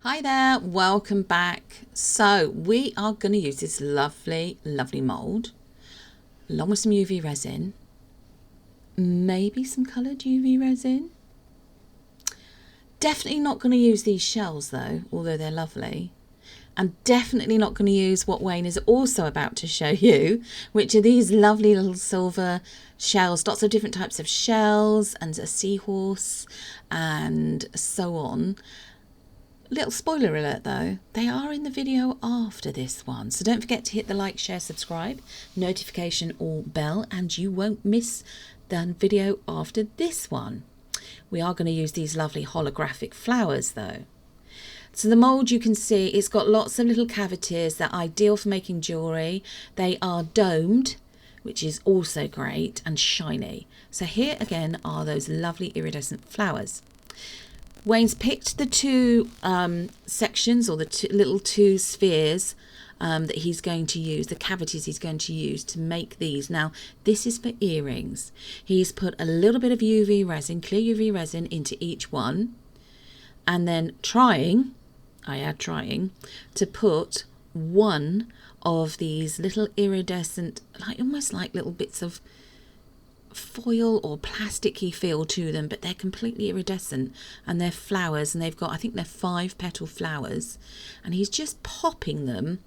Hi there, welcome back. So we are going to use this lovely mould along with some UV resin, maybe some coloured UV resin. Definitely not going to use these shells though, although they're lovely. And definitely not going to use what Wayne is also about to show you, which are these lovely little silver shells, lots of different types of shells and a seahorse and so on. Little spoiler alert though, they are in the video after this one, so don't forget to hit the like, share, subscribe, notification or bell, and you won't miss the video after this one. We are going to use these lovely holographic flowers though. So the mould, you can see it's got lots of little cavities. They're ideal for making jewellery. They are domed, which is also great, and shiny. So here again are those lovely iridescent flowers. Wayne's picked the two sections, or the little two spheres that he's going to use, the cavities he's going to use to make these. Now, this is for earrings. He's put a little bit of UV resin, clear UV resin, into each one, and then trying to put one of these little iridescent, almost like little bits of foil or plasticky feel to them, but they're completely iridescent, and they're flowers, and they've got, I think they're 5 petal flowers, and he's just popping them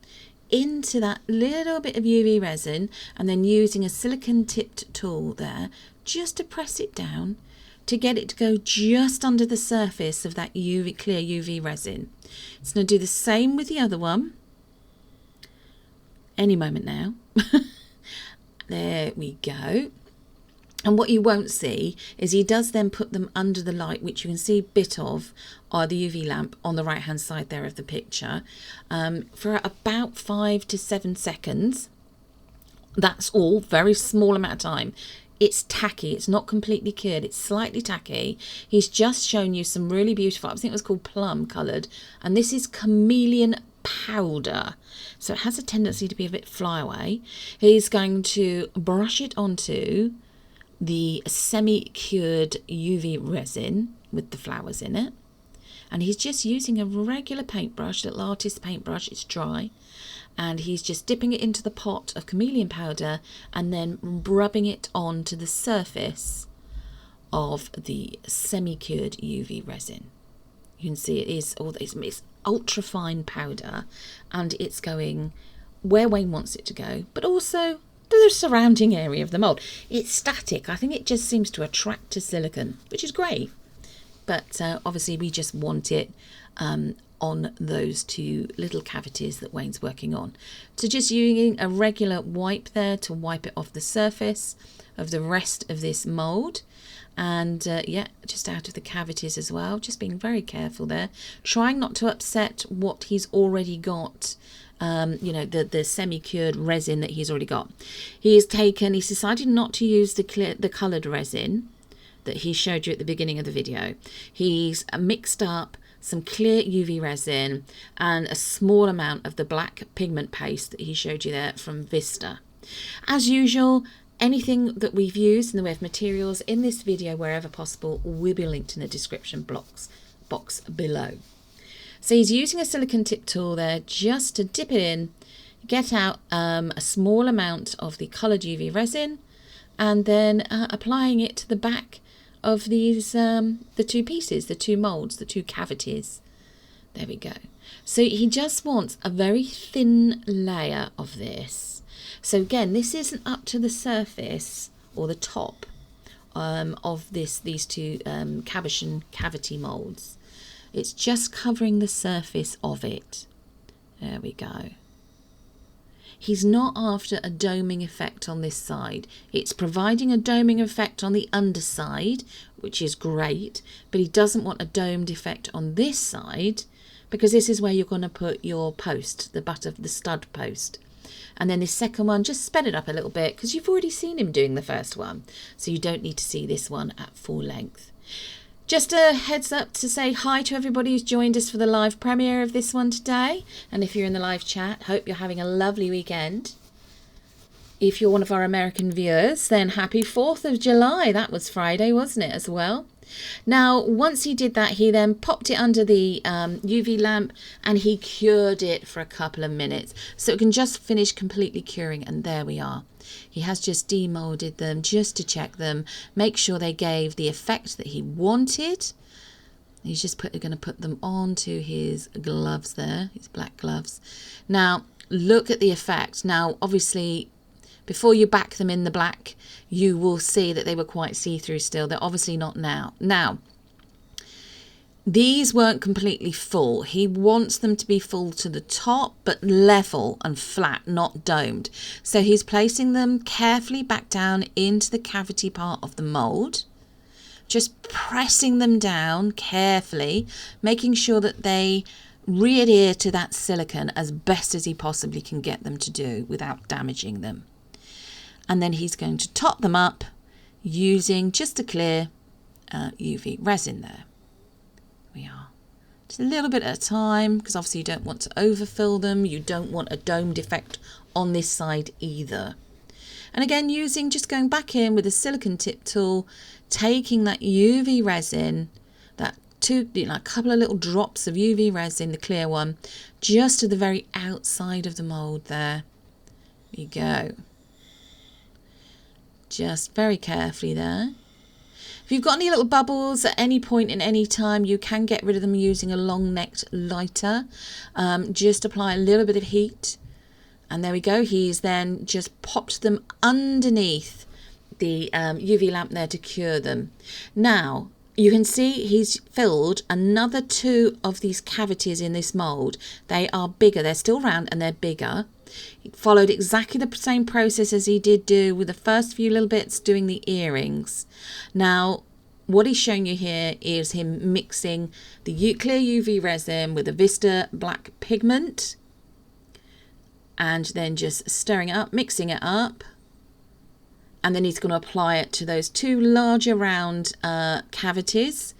into that little bit of UV resin and then using a silicone tipped tool there just to press it down to get it to go just under the surface of that clear UV resin. It's going to do the same with the other one any moment now. There we go. And what you won't see is he does then put them under the light, which you can see a bit of, or the UV lamp on the right hand side there of the picture, for about 5 to 7 seconds. That's all, very small amount of time. It's tacky, it's not completely cured, it's slightly tacky. He's just shown you some really beautiful, I think it was called plum coloured, and this is chameleon powder, so it has a tendency to be a bit flyaway. He's going to brush it onto the semi-cured UV resin with the flowers in it, and he's just using a regular paintbrush, little artist paintbrush. It's dry, and he's just dipping it into the pot of chameleon powder and then rubbing it onto the surface of the semi-cured UV resin. You can see it is all this, it's ultra fine powder, and it's going where Wayne wants it to go, but also the surrounding area of the mould. It's static. I think it just seems to attract to silicone, which is great, but obviously we just want it on those two little cavities that Wayne's working on. So just using a regular wipe there to wipe it off the surface of the rest of this mould, and yeah, just out of the cavities as well, just being very careful there, trying not to upset what he's already got. You know, the semi-cured resin that he's already got. He's decided not to use the coloured resin that he showed you at the beginning of the video. He's mixed up some clear UV resin and a small amount of the black pigment paste that he showed you there from Vista. As usual, anything that we've used in the way of materials in this video, wherever possible, will be linked in the description box below. So he's using a silicone tip tool there just to dip it in, get out a small amount of the coloured UV resin, and then applying it to the back of these, the two pieces, the two moulds, the two cavities. There we go. So he just wants a very thin layer of this. So again, this isn't up to the surface or the top of these two cabochon cavity moulds. It's just covering the surface of it. There we go. He's not after a doming effect on this side. It's providing a doming effect on the underside, which is great, but he doesn't want a domed effect on this side, because this is where you're going to put your post, the butt of the stud post. And then this second one, just sped it up a little bit, because you've already seen him doing the first one, so you don't need to see this one at full length. Just a heads up to say hi to everybody who's joined us for the live premiere of this one today. And if you're in the live chat, hope you're having a lovely weekend. If you're one of our American viewers, then happy 4th of July. That was Friday, wasn't it, as well? Now, once he did that, he then popped it under the UV lamp and he cured it for a couple of minutes. So it can just finish completely curing, and there we are. He has just demolded them just to check them, make sure they gave the effect that he wanted. He's just going to put them onto his gloves there, his black gloves. Now, look at the effect. Now, obviously, before you back them in the black, you will see that they were quite see-through still. They're obviously not now. Now, these weren't completely full. He wants them to be full to the top, but level and flat, not domed. So he's placing them carefully back down into the cavity part of the mould. Just pressing them down carefully, making sure that they re-adhere to that silicone as best as he possibly can get them to do without damaging them. And then he's going to top them up using just a clear UV resin there. We are. Just a little bit at a time, because obviously you don't want to overfill them. You don't want a domed effect on this side either. And again, just going back in with a silicone tip tool, taking that UV resin, a couple of little drops of UV resin, the clear one, just to the very outside of the mould there. There you go. Just very carefully there. If you've got any little bubbles at any point in any time, you can get rid of them using a long-necked lighter. Just apply a little bit of heat. And there we go. He's then just popped them underneath the UV lamp there to cure them. Now, you can see he's filled another 2 of these cavities in this mould. They are bigger. They're still round and they're bigger. He followed exactly the same process as he did do with the first few little bits doing the earrings. Now, what he's showing you here is him mixing the clear UV resin with a Vista black pigment, and then just stirring it up, mixing it up. And then he's going to apply it to those 2 larger round cavities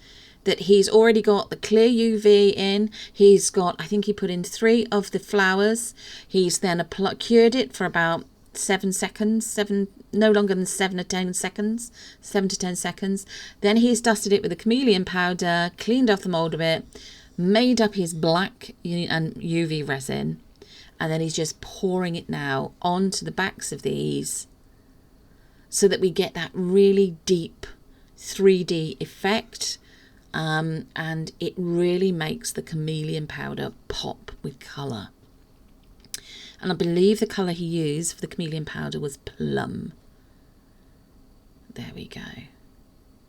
that he's already got the clear UV in. He's got, I think he put in 3 of the flowers. He's then cured it for about 7 seconds, no longer than 7 to 10 seconds. Then he's dusted it with a chameleon powder, cleaned off the mould a bit, made up his black and UV resin, and then he's just pouring it now onto the backs of these, so that we get that really deep 3D effect, and it really makes the chameleon powder pop with colour. And I believe the colour he used for the chameleon powder was plum. There we go.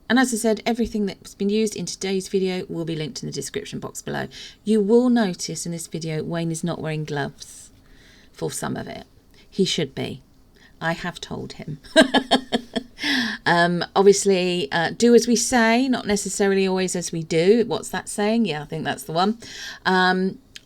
And as I said, everything that's been used in today's video will be linked in the description box below. You will notice in this video Wayne is not wearing gloves for some of it. He should be. I have told him. Obviously, do as we say, not necessarily always as we do. What's that saying? Yeah, I think that's the one.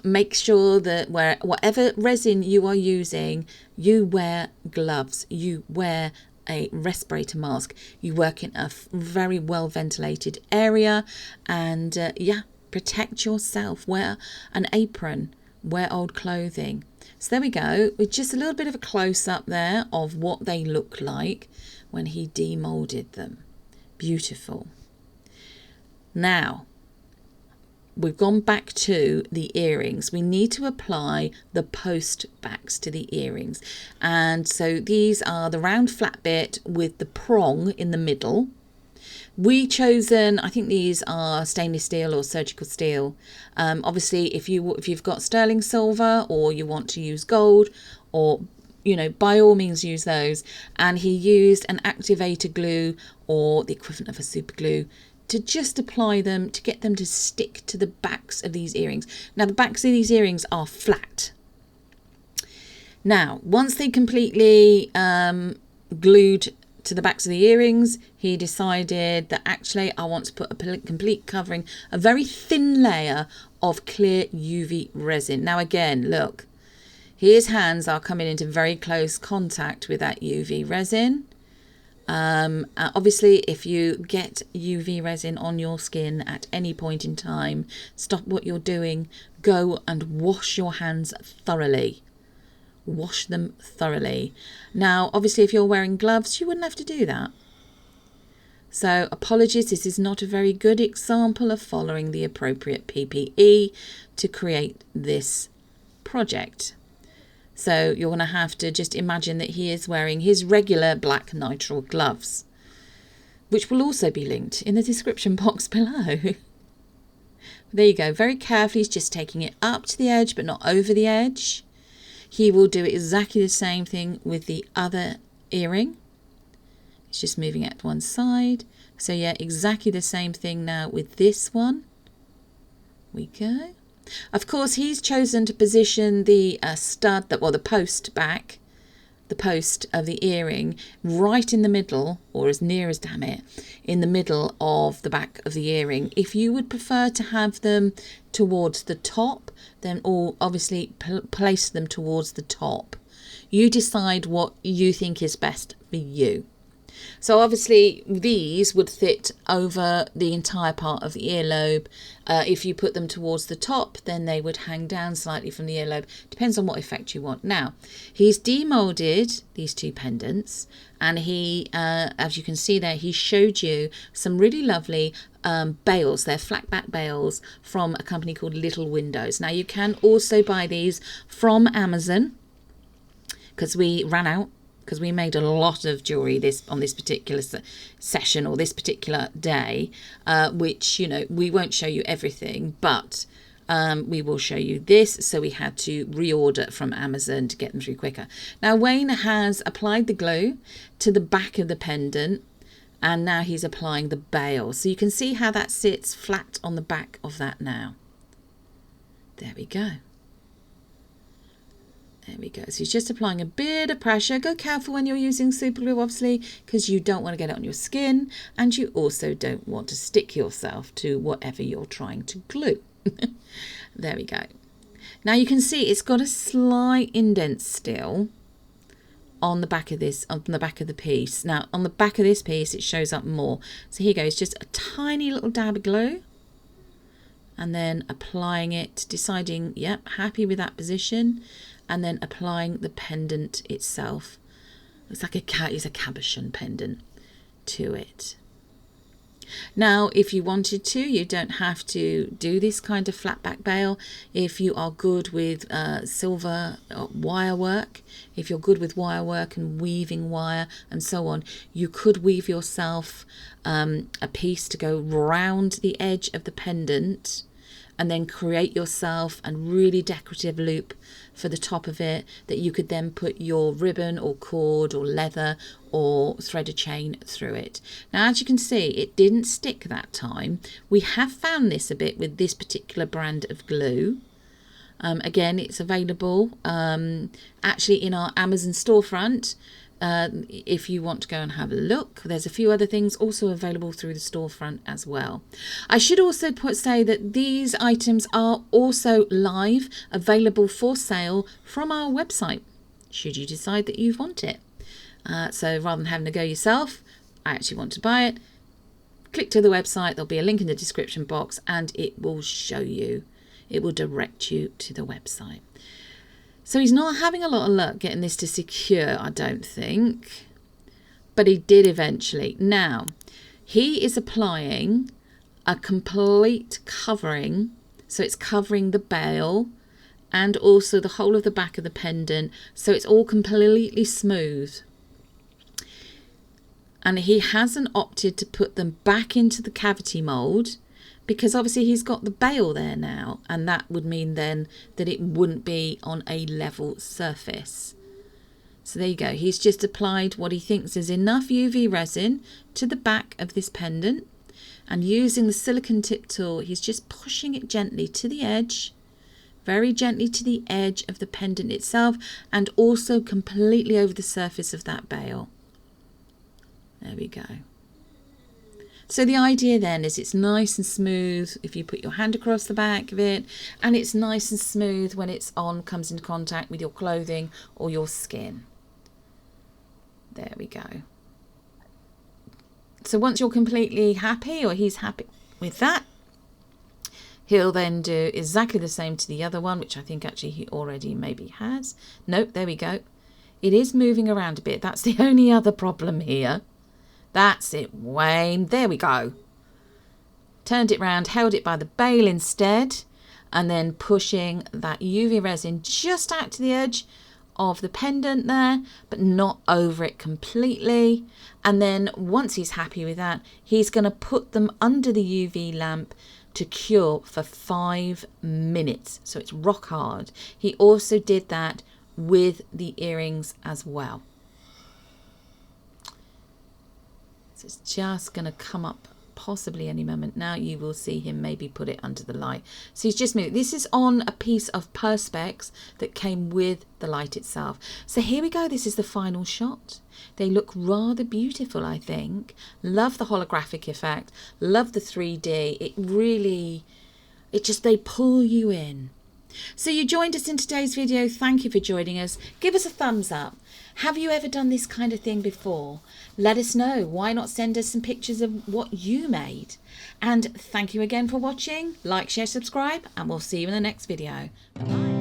Make sure that whatever resin you are using, you wear gloves, you wear a respirator mask, you work in a very well ventilated area, and yeah, protect yourself. Wear an apron, wear old clothing. So there we go, with just a little bit of a close-up there of what they look like when he demolded them. Beautiful. Now, we've gone back to the earrings. We need to apply the post backs to the earrings. And so these are the round flat bit with the prong in the middle. We chosen, I think these are stainless steel or surgical steel. Obviously, if you've got sterling silver, or you want to use gold, or by all means use those. And he used an activator glue, or the equivalent of a super glue, to just apply them to get them to stick to the backs of these earrings. Now, the backs of these earrings are flat. Now, once they completely glued to the backs of the earrings, he decided that actually I want to put a complete covering, a very thin layer of clear UV resin. Now again, look, his hands are coming into very close contact with that UV resin. Obviously, if you get UV resin on your skin at any point in time, stop what you're doing, go and wash your hands thoroughly. Wash them thoroughly. Now, obviously, if you're wearing gloves, you wouldn't have to do that. So apologies, this is not a very good example of following the appropriate PPE to create this project. So you're going to have to just imagine that he is wearing his regular black nitrile gloves, which will also be linked in the description box below. There you go. Very carefully, he's just taking it up to the edge, but not over the edge. He will do exactly the same thing with the other earring. It's just moving it to one side. So yeah, exactly the same thing now with this one. We go. Of course, he's chosen to position the stud, the post back, the post of the earring right in the middle, or as near as, damn it, in the middle of the back of the earring. If you would prefer to have them towards the top, then obviously place them towards the top. You decide what you think is best for you. So obviously these would fit over the entire part of the earlobe. If you put them towards the top, then they would hang down slightly from the earlobe. Depends on what effect you want. Now, he's demolded these two pendants, and he, as you can see there, he showed you some really lovely bails. They're flat back bails from a company called Little Windows. Now, you can also buy these from Amazon, because we ran out. Because we made a lot of jewellery on this particular session, or this particular day, which, you know, we won't show you everything, but we will show you this. So we had to reorder from Amazon to get them through quicker. Now, Wayne has applied the glue to the back of the pendant, and now he's applying the bail. So you can see how that sits flat on the back of that now. There we go. There we go. So he's just applying a bit of pressure. Go careful when you're using super glue, obviously, because you don't want to get it on your skin, and you also don't want to stick yourself to whatever you're trying to glue. There we go. Now you can see it's got a slight indent still on the back of this, on the back of the piece. Now on the back of this piece it shows up more. So here goes, just a tiny little dab of glue, and then applying it, deciding, yep, happy with that position. And then applying the pendant itself. It's like it's a cabochon pendant to it. Now, if you wanted to, you don't have to do this kind of flat back bail. If you are good with silver wire work, if you're good with wire work and weaving wire and so on, you could weave yourself a piece to go round the edge of the pendant, and then create yourself a really decorative loop for the top of it that you could then put your ribbon or cord or leather or thread a chain through it. Now, as you can see, it didn't stick that time. We have found this a bit with this particular brand of glue. Again, it's available actually in our Amazon storefront. If you want to go and have a look, there's a few other things also available through the storefront as well. I should also say that these items are also live, available for sale from our website, should you decide that you want it. So rather than having to go yourself, I actually want to buy it, click to the website, there'll be a link in the description box, and it will show you, it will direct you to the website. So he's not having a lot of luck getting this to secure, I don't think. But he did eventually. Now, he is applying a complete covering. So it's covering the bail and also the whole of the back of the pendant. So it's all completely smooth. And he hasn't opted to put them back into the cavity mould, because obviously he's got the bail there now, and that would mean then that it wouldn't be on a level surface. So there you go. He's just applied what he thinks is enough UV resin to the back of this pendant, and using the silicone tip tool, he's just pushing it gently to the edge, very gently to the edge of the pendant itself, and also completely over the surface of that bail. There we go. So the idea then is it's nice and smooth if you put your hand across the back of it, and it's nice and smooth when it's comes into contact with your clothing or your skin. There we go. So once you're completely happy, or he's happy with that, he'll then do exactly the same to the other one, which I think actually he already maybe has. Nope, there we go. It is moving around a bit. That's the only other problem here. That's it, Wayne. There we go. Turned it round, held it by the bail instead, and then pushing that UV resin just out to the edge of the pendant there, but not over it completely. And then once he's happy with that, he's going to put them under the UV lamp to cure for 5 minutes. So it's rock hard. He also did that with the earrings as well. So it's just going to come up possibly any moment now. You will see him maybe put it under the light. So he's just moved. This is on a piece of perspex that came with the light itself. So here we go. This is the final shot. They look rather beautiful, I think. Love the holographic effect. Love the 3D. It really, they pull you in. So you joined us in today's video. Thank you for joining us. Give us a thumbs up. Have you ever done this kind of thing before? Let us know. Why not send us some pictures of what you made? And thank you again for watching. Like, share, subscribe, and we'll see you in the next video. Bye-bye.